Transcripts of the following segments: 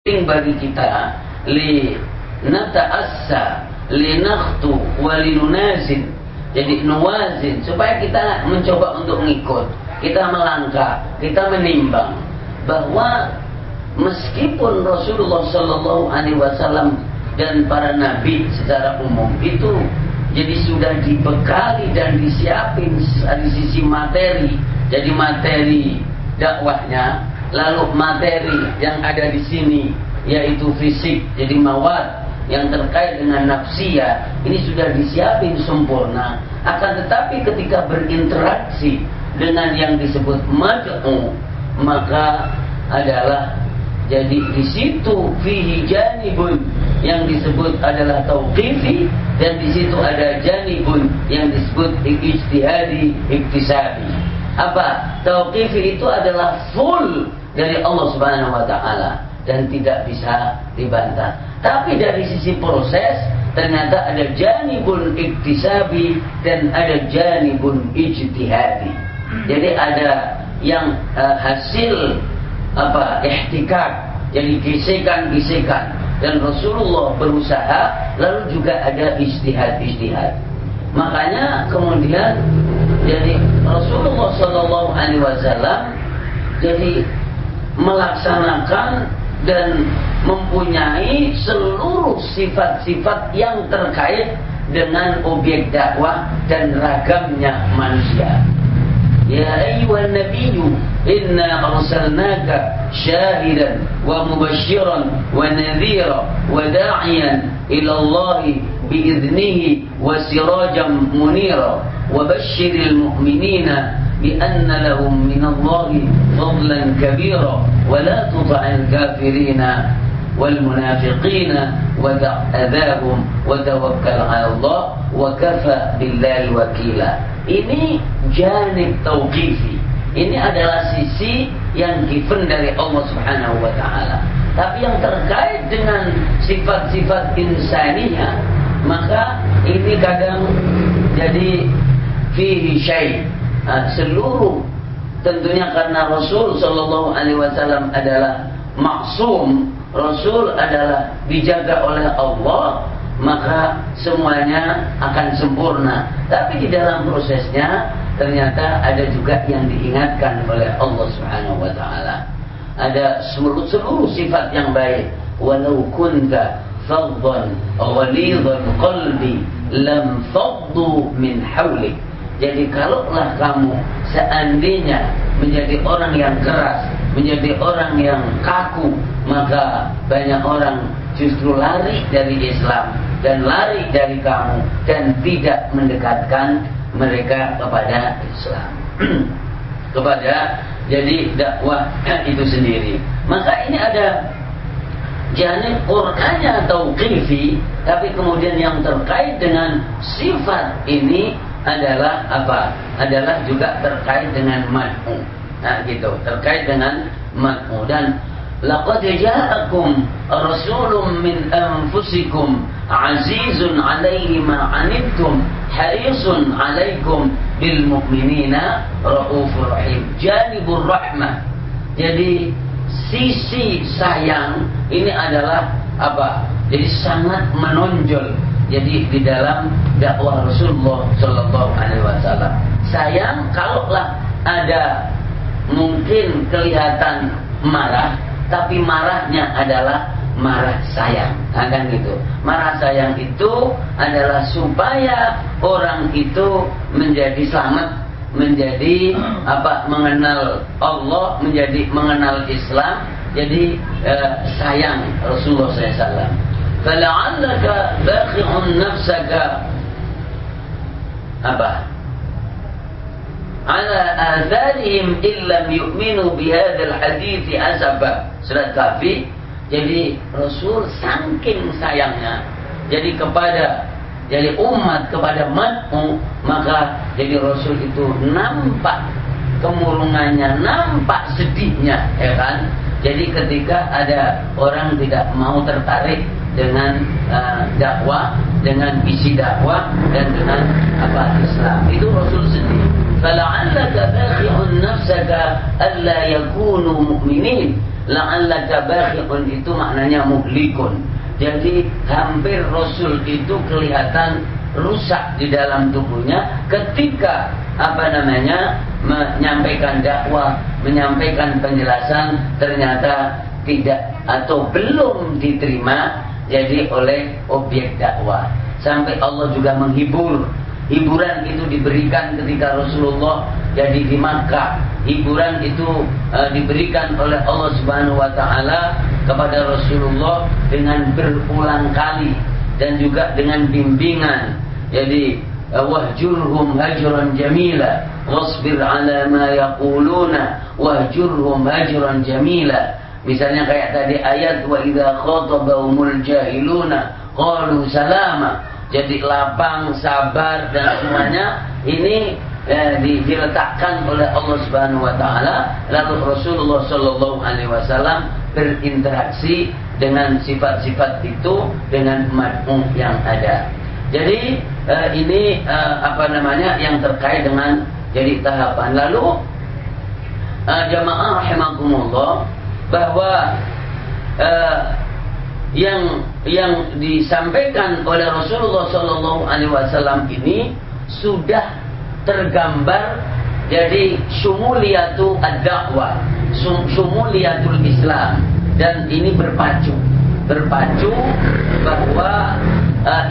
penting bagi kita li nata'assa li nakhtu wa li nunazin, jadi nuwazin, supaya kita mencoba untuk mengikut, kita melangkah, kita menimbang bahwa meskipun Rasulullah Sallallahu Alaihi Wasallam dan para nabi secara umum itu jadi sudah dibekali dan disiapin dari sisi materi, jadi materi dakwahnya. Lalu materi yang ada di sini yaitu fisik, jadi mawad yang terkait dengan nafsiyah ini sudah disiapin sempurna. Akan tetapi ketika berinteraksi dengan yang disebut mad'u, maka adalah jadi di situ fihi janibun yang disebut adalah tauqifi, dan di situ ada janibun yang disebut ijtihadi iktisabi. Apa? Tauqifi itu adalah full dari Allah Subhanahu wa taala dan tidak bisa dibantah. Tapi dari sisi proses ternyata ada janibun iktisabi dan ada janibun ijtihadi. Jadi ada yang hasil ihtikak, jadi gesekan-gesekan, dan Rasulullah berusaha, lalu juga ada ijtihad. Makanya kemudian jadi Rasulullah Sallallahu Alaihi Wasallam jadi melaksanakan dan mempunyai seluruh sifat-sifat yang terkait dengan objek dakwah dan ragamnya manusia. Ya ayyuhan nabiyyu inna arsalnaka syahidan wa mubasysyiran wa nadhira wa da'iyan ila Allah biiznihi wa sirajan munira wa basyiril mu'minina بأن لهم من الله فضلا كبيرا ولا تطع الكافرين والمنافقين ودع أذاهم وتوكل على الله وكفى بالله وكيلا. Ini janib tauqifi. Ini adalah sisi yang given dari Allah Subhanahu wa taala. Tapi yang terkait dengan sifat-sifat insaniyah, maka ini kadang jadi fihi syai'. Seluruh tentunya karena Rasul Sallallahu Alaihi Wasallam adalah maksum, Rasul adalah dijaga oleh Allah, maka semuanya akan sempurna. Tapi di dalam prosesnya ternyata ada juga yang diingatkan oleh Allah Subhanahu Wa Taala. Ada seluruh sifat yang baik. Walau kunta faddan ghalidhal qalbi lam faddu min hawlik. Jadi kalaulah kamu seandainya menjadi orang yang keras, menjadi orang yang kaku, maka banyak orang justru lari dari Islam dan lari dari kamu dan tidak mendekatkan mereka kepada Islam. Kepada jadi dakwah itu sendiri. Maka ini ada janib Qur'annya tauqifi, tapi kemudian yang terkait dengan sifat ini adalah apa? Adalah juga terkait dengan mad'u. Nah gitu, terkait dengan mad'u. Dan laqad ja'akum rasulun min anfusikum azizun 'alaihi ma 'anittum harisun 'alaikum bil mu'minina raufur rahim. Janibur rahmah. Jadi sisi sayang ini adalah apa? Jadi sangat menonjol. Jadi di dalam dakwah Rasulullah Sallallahu Alaihi Wasallam, sayang kalaulah ada mungkin kelihatan marah, tapi marahnya adalah marah sayang, kan gitu. Marah sayang itu adalah supaya orang itu menjadi selamat, menjadi mengenal Allah, menjadi mengenal Islam. Jadi sayang Rasulullah SAW. فَلَعَلَّكَ بَاخِعٌ نَفْسَكَ عَلَى آثَارِهِمْ إِنْ لَمْ يُؤْمِنُوا بِهَذَا الْحَدِيثِ أَسَفًا. Surat Kahfi. Jadi Rasul saking sayangnya jadi kepada umat, kepada mad'u, maka jadi Rasul itu nampak kemurungannya, nampak sedihnya, ya kan? Jadi ketika ada orang tidak mau tertarik dengan dakwah, dengan isi dakwah dan dengan Islam, itu Rasul sedih. fala'allaka bakhi'un nafsaka alla yakunu mu'minin. La'allaka bakhi'un itu maknanya muhlikun. Jadi hampir Rasul itu kelihatan rusak di dalam tubuhnya ketika menyampaikan dakwah, menyampaikan penjelasan, ternyata tidak atau belum diterima jadi oleh objek dakwah. Sampai Allah juga menghibur. Hiburan itu diberikan ketika Rasulullah jadi di Makkah. Hiburan itu diberikan oleh Allah Subhanahu wa taala kepada Rasulullah dengan berulang kali dan juga dengan bimbingan. Jadi wahjurhum hajran jamila wasbir ala ma yaquluna wahjurhum hajran jamila. Misalnya kayak tadi ayat wa idza khatabahumul jahiluna qalu salama. Jadi lapang, sabar dan semuanya ini diletakkan oleh Allah Subhanahu wa taala. Lalu Rasulullah sallallahu alaihi wasallam berinteraksi dengan sifat-sifat itu dengan umat yang ada. Jadi ini yang terkait dengan jadi tahapan. Lalu jamaah rahimakumullah bahwa yang disampaikan oleh Rasulullah sallallahu alaihi wasallam ini sudah tergambar jadi syumuliyatu ad-da'wah, syumuliyatul Islam, dan ini berpacu bahwa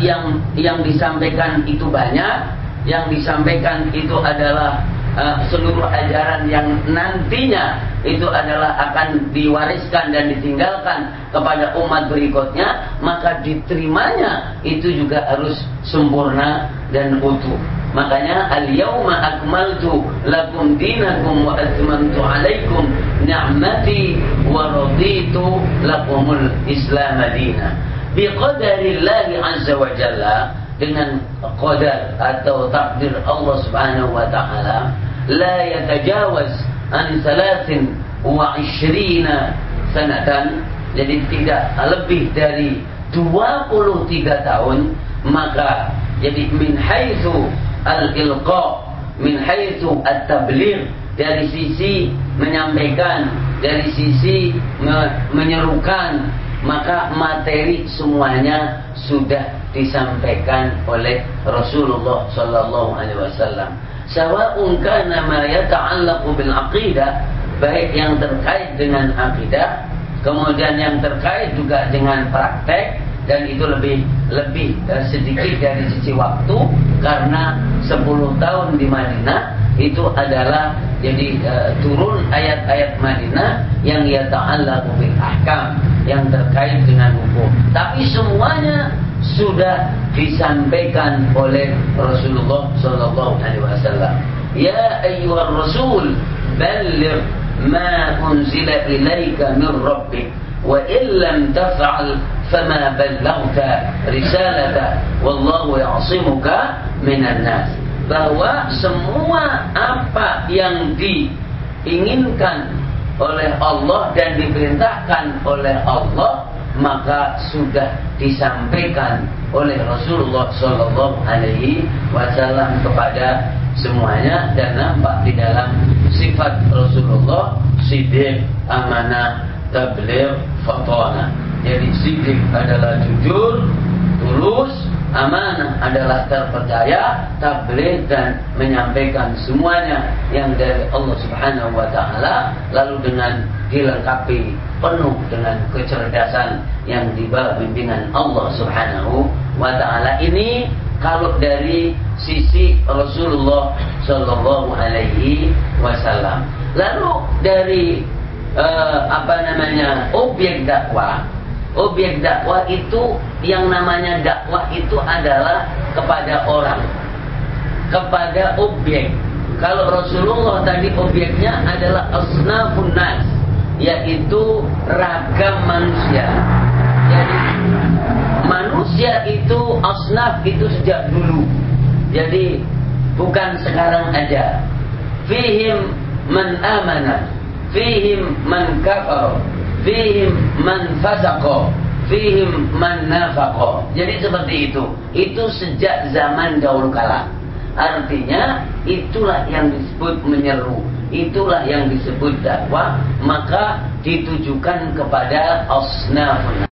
yang disampaikan itu banyak, yang disampaikan itu adalah seluruh ajaran yang nantinya itu adalah akan diwariskan dan ditinggalkan kepada umat berikutnya, maka diterimanya itu juga harus sempurna dan utuh. Makanya al-yauma akmaltu lakum dinakum wa atmamtu alaikum ni'mati wa raditu lakumul Islam madina. Biqadarillahi azza wa jalla, dengan qadar atau takdir Allah Subhanahu wa taala, la yatajawaz an 23 sanatan, jadi tidak lebih dari 23 tahun, maka jadi min haitsu al-ilqa, min haitsu at-tabligh, dari sisi menyampaikan, dari sisi menyerukan, maka materi semuanya sudah disampaikan oleh Rasulullah sallallahu alaihi wasallam. Sawa'un kana ma yata'allaqu bil aqidah, baik yang terkait dengan akidah, kemudian yang terkait juga dengan praktek, dan itu lebih sedikit dari sisi waktu, karena 10 tahun di Madinah itu adalah jadi turun ayat-ayat Madinah yang yata'allaqu bil ahkam, yang terkait dengan hukum. Tapi semuanya sudah disampaikan oleh Rasulullah sallallahu alaihi wasallam. Ya ayyuhar rasul balligh ma unzila ilaika min rabbik wa illam taf'al fama ballaghta risalata wallahu ya'simuka minan nas. Bahwa semua apa yang diinginkan oleh Allah dan diperintahkan oleh Allah, maka sudah disampaikan oleh Rasulullah sallallahu alaihi wasallam kepada semuanya, dan nampak di dalam sifat Rasulullah siddiq, amanah, tabligh, fatana. Jadi siddiq adalah jujur, tulus, amanah adalah terpercaya, tabligh dan menyampaikan semuanya yang dari Allah Subhanahu wa taala, lalu dengan dilengkapi penuh dengan kecerdasan yang di bawah bimbingan Allah Subhanahu wa taala. Ini kalau dari sisi Rasulullah sallallahu alaihi wasallam. Lalu dari objek dakwah. Objek dakwah itu, yang namanya dakwah itu adalah kepada orang, kepada objek. Kalau Rasulullah tadi objeknya adalah asnafun nas, yaitu ragam manusia. Jadi manusia itu asnaf itu sejak dulu. Jadi bukan sekarang aja. Fihim man amana, fihim man kafar, fihim man fasaqo, fihim man nafaqo. Jadi seperti itu. Itu sejak zaman dahulu kala. Artinya itulah yang disebut menyeru, itulah yang disebut dakwah. Maka ditujukan kepada asnafun